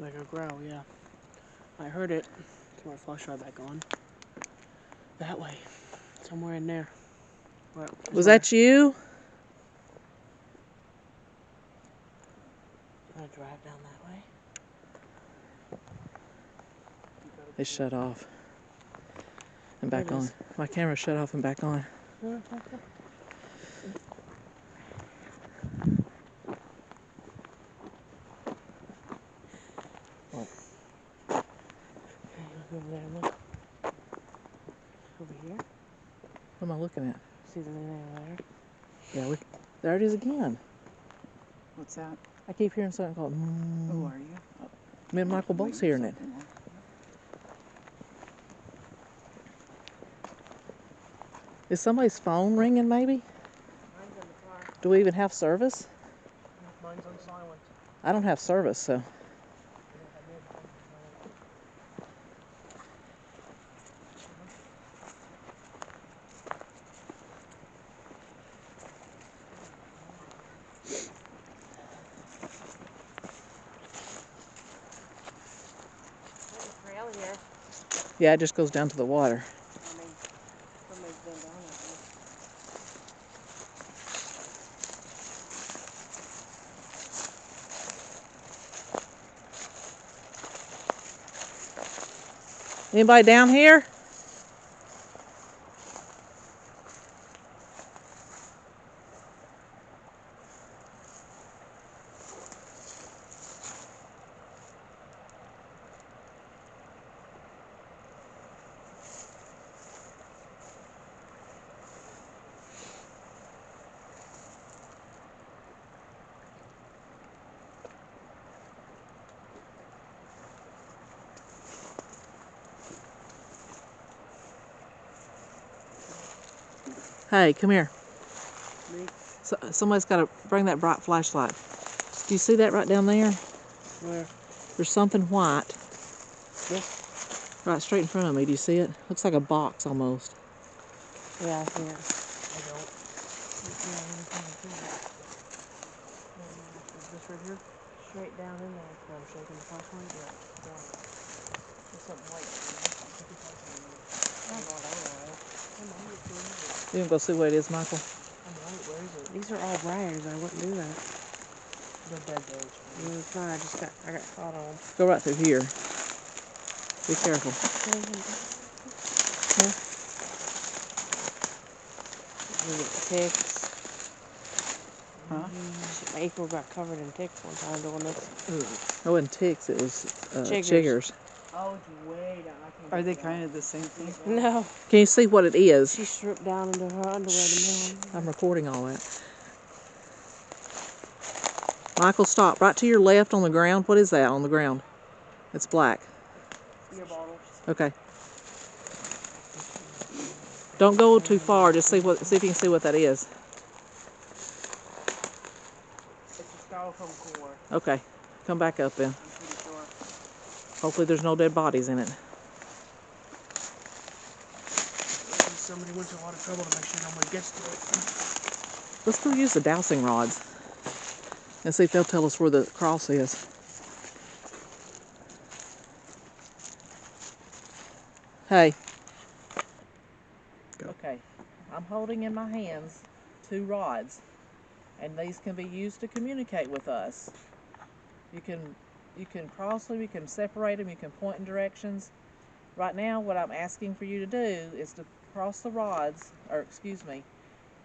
Like a growl, yeah. I heard it. Turn my flashlight back on. That way. Somewhere in there. Was that you? I'm gonna drive down that way. It shut off. And back on. My camera shut off and back on. What? Hey, look over there, look. Over here. What am I looking at? See the thing there? Yeah, there it is again. What's that? I keep hearing something called Who are you? Me and Michael both hearing it. Is somebody's phone ringing maybe? Mine's in the car. Do we even have service? Mine's on silent. I don't have service, so. There's a trail here. Yeah, it just goes down to the water. Somebody's been down there. Anybody down here? Hey, come here. Me? Somebody's got to bring that bright flashlight. Do you see that right down there? Where? There's something white. This? Right straight in front of me. Do you see it? Looks like a box almost. Yeah, I see it. I don't. Is this right here? Straight down in there. I'm shaking the flashlight. Yeah. Down. There's something white. You can go see what it is, Michael. Where is it? These are all briars. I wouldn't do that. They're dead birds. No, it's not. I got caught on. Go right through here. Be careful. Yeah. We get ticks. Huh? April got covered in ticks one time doing this. It wasn't ticks, it was Chiggers. chiggers. Oh, it's way down. Are they kind of the same thing? No. Can you see what it is? She stripped down into her underwear to I'm recording all that. Michael, stop. Right to your left on the ground. What is that on the ground? It's black. Beer bottles. Okay. Don't go too far. Just see if you can see what that is. It's a styrofoam cooler. Okay. Come back up then. I'm pretty sure. Hopefully there's no dead bodies in it. Somebody went to a lot of trouble to make sure nobody gets to it. Let's go use the dowsing rods and see if they'll tell us where the cross is. Hey. Go. Okay. I'm holding in my hands 2 rods, and these can be used to communicate with us. You can cross them, you can separate them, you can point in directions. Right now, what I'm asking for you to do is to cross the rods, or excuse me,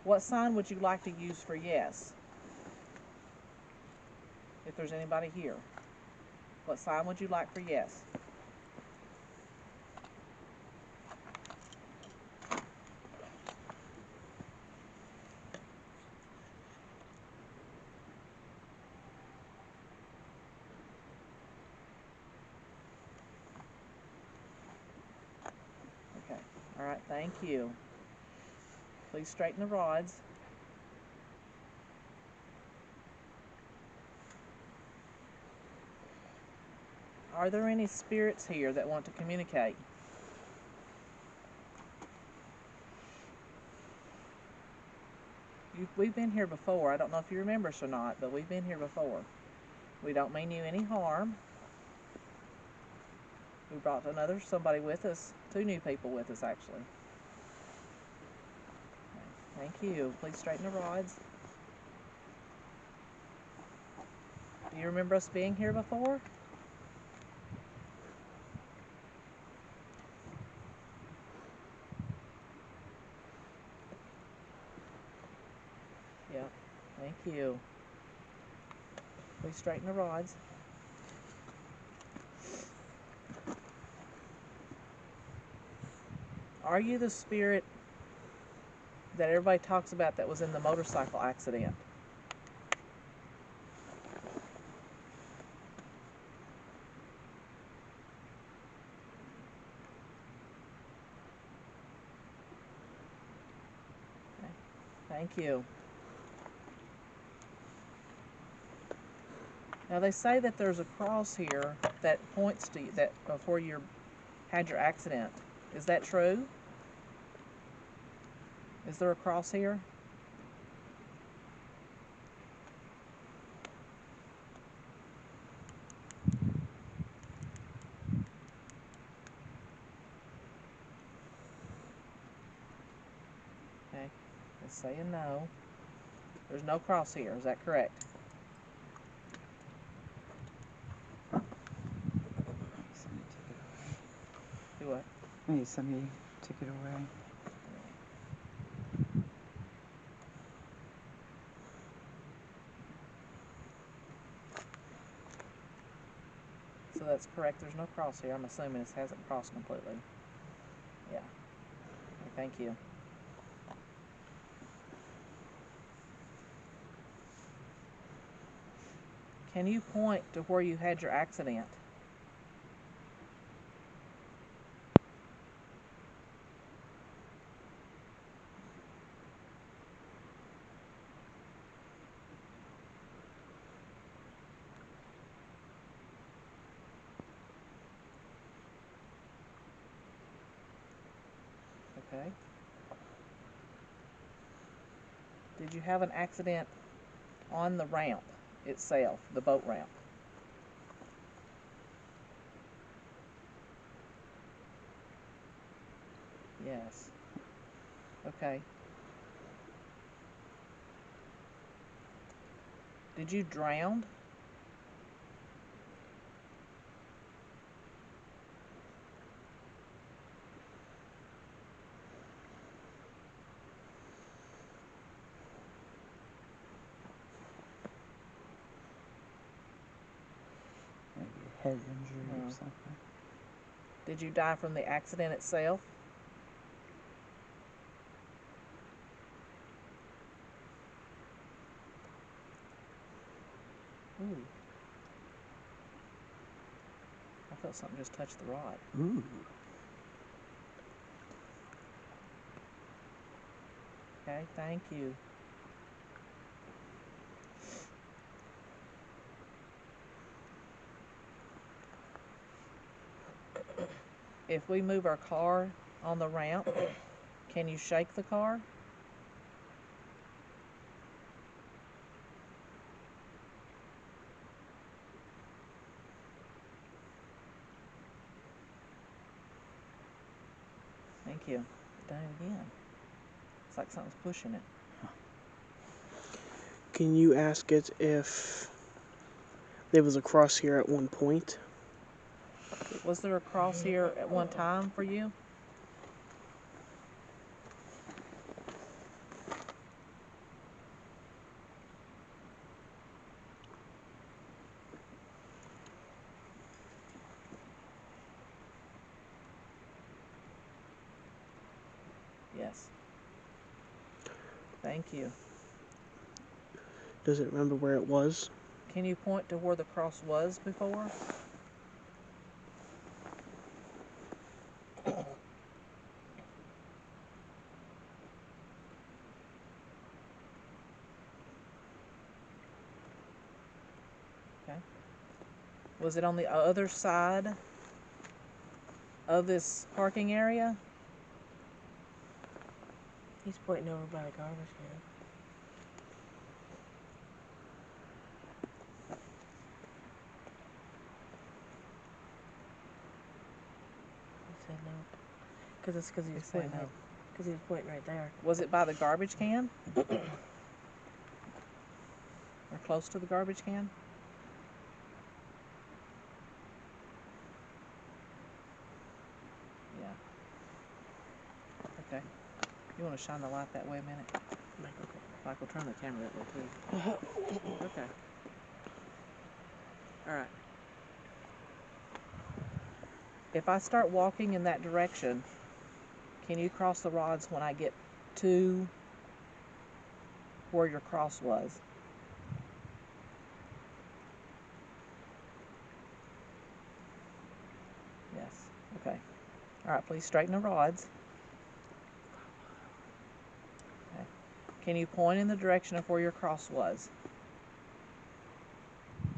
what sign would you like to use for yes? If there's anybody here. What sign would you like for yes? Okay. All right, thank you. Please straighten the rods. Are there any spirits here that want to communicate? We've been here before. I don't know if you remember us or not, but we've been here before. We don't mean you any harm. We brought somebody with us, 2 new people with us actually. Okay, thank you. Please straighten the rods. Do you remember us being here before? Yeah, thank you. Please straighten the rods. Are you the spirit that everybody talks about that was in the motorcycle accident? Okay, thank you. Now they say that there's a cross here that points to you, that before you had your accident. Is that true? Is there a cross here? Okay, it's saying no. There's no cross here, is that correct? Somebody took it away. Do what? Maybe somebody took it away. So that's correct, there's no cross here. I'm assuming this hasn't crossed completely. Yeah. Okay, thank you. Can you point to where you had your accident? Okay. Did you have an accident on the ramp itself, the boat ramp? Yes. Okay. Did you drown? Maybe a head injury No. or something. Did you die from the accident itself? Ooh. I felt something just touch the rod. Ooh. Okay, thank you. If we move our car on the ramp, can you shake the car? Thank you. Done it again. It's like something's pushing it. Can you ask it if there was a cross here at one point? Was there a cross here at one time for you? Yes. Thank you. Does it remember where it was? Can you point to where the cross was before? Okay. Was it on the other side of this parking area? He's pointing over by the garbage can. said no. Because he was He said pointing no. right. Because he was pointing right there. Was it by the garbage can? Or close to the garbage can? Yeah. Okay. You want to shine the light that way a minute? Okay. Michael, turn the camera that way, please. Okay. All right. If I start walking in that direction, can you cross the rods when I get to where your cross was? Yes. Okay. All right, please straighten the rods. Okay. Can you point in the direction of where your cross was?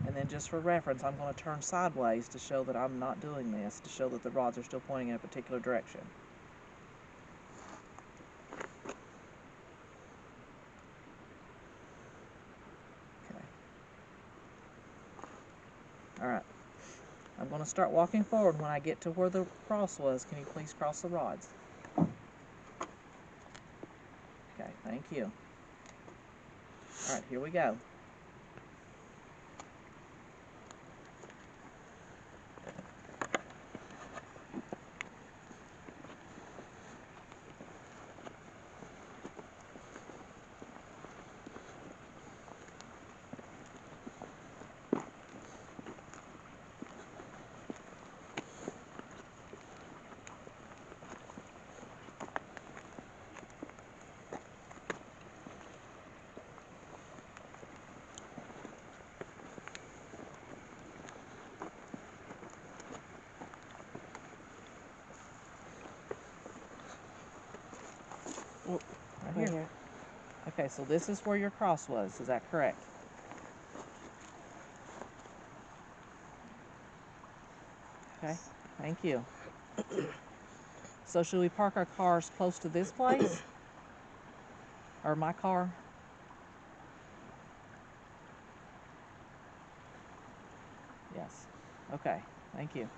And then just for reference, I'm going to turn sideways to show that I'm not doing this, to show that the rods are still pointing in a particular direction. Okay. All right. I'm going to start walking forward. When I get to where the cross was, can you please cross the rods? Okay, thank you. All right, here we go. Oh, Right here. Okay, so this is where your cross was. Is that correct? Okay, thank you. So should we park our cars close to this place? Or my car? Yes. Okay, thank you.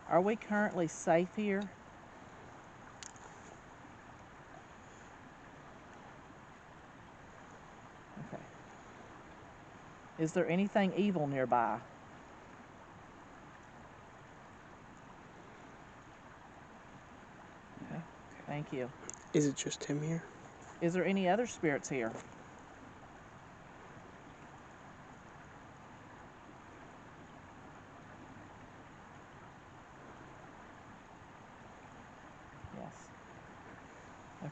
Are we currently safe here? Okay. Is there anything evil nearby? Okay, thank you. Is it just him here? Is there any other spirits here? Yes.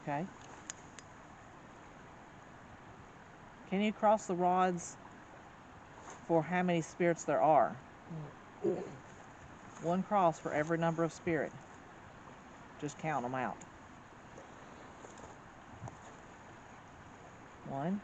Okay. Can you cross the rods for how many spirits there are? One cross for every number of spirit. Just count them out. 1,